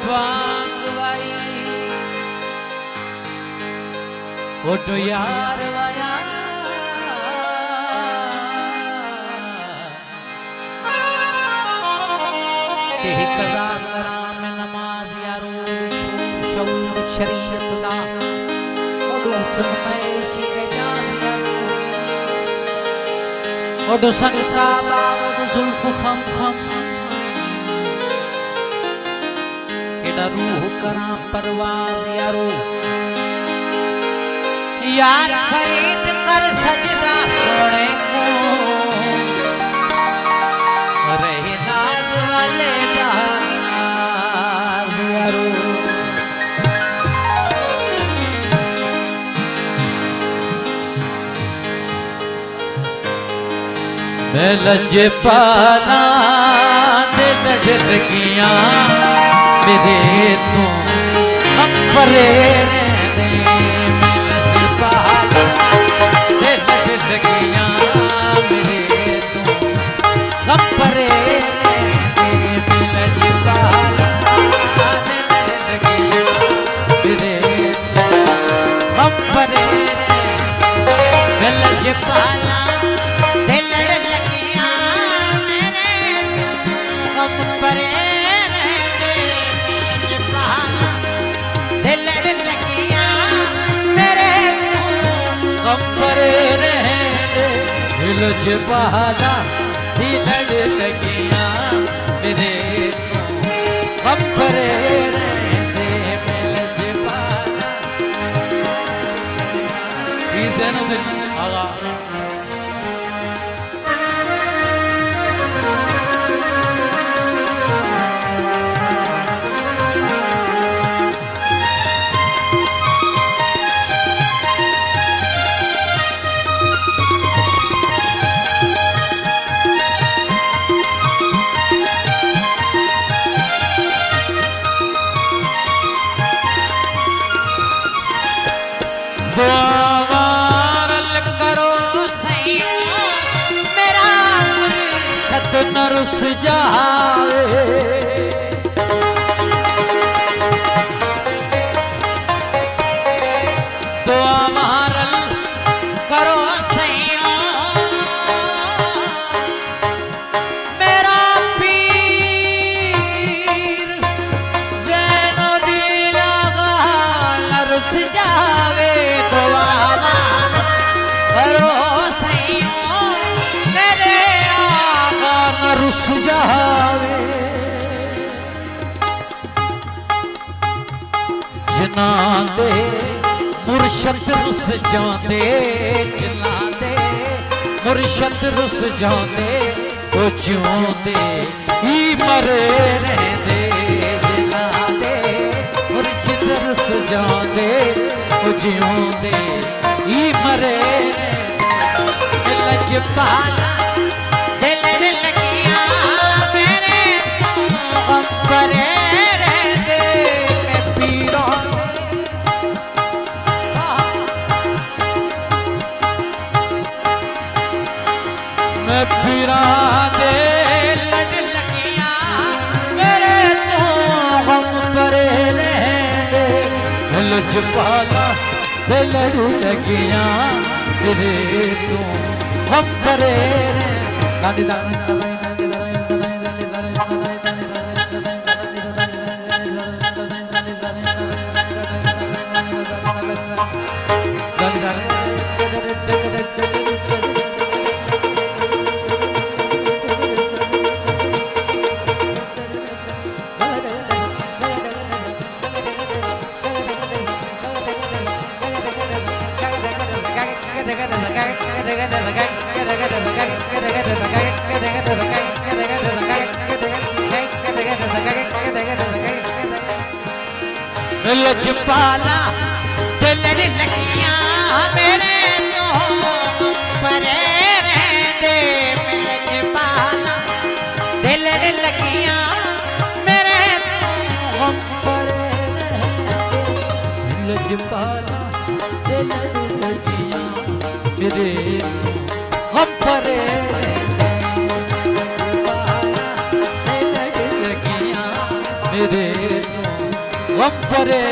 बांगवाई auto यार via तेही कज़ार कराम नमाज यारो शौर शरीयत दा ओडो सुनमैशी एजाज यारो ओडो संसाबा ओडो जुल्फ खम खम केड़ा रूह कराम परवाज यारो यार फरीद कर सजदा सोने को रहे नाज वाले नाज यारो मैं लजे पाना दे लड़कियां मेरे तो हम परे दे जबाला लड़ लगियां मेरे तो हम परे रहते मिल जबाला आगा न रुस जावे तो अमारल करो सैया मेरा पीर जैनो दिल न रुस जावे तो अमारल करो रुस जावे जिना दे मुर्शद रुस जाते जिना दे मुर्शद रुस जाते ओ जिਉਂਦੇ ही मरे रहते जिना दे मुर्शद रुस जाते ओ जिਉਂਦੇ ही मरे रहते लजपाला परे रहते मैं पीरों मैं पीरा दे लड़ लगियां मेरे तो हम परे रहते लजपाला दे लड़ लगियां मेरे तो हम परे रहते लजपाला लड़ लगियां मेरे तो परे रहते लजपाला लड़ लगियां मेरे तो हम परे रहते लजपाला लड़ लगियां मेरे हम परे रहते लजपाला लड़ लगियां मेरे बम्परे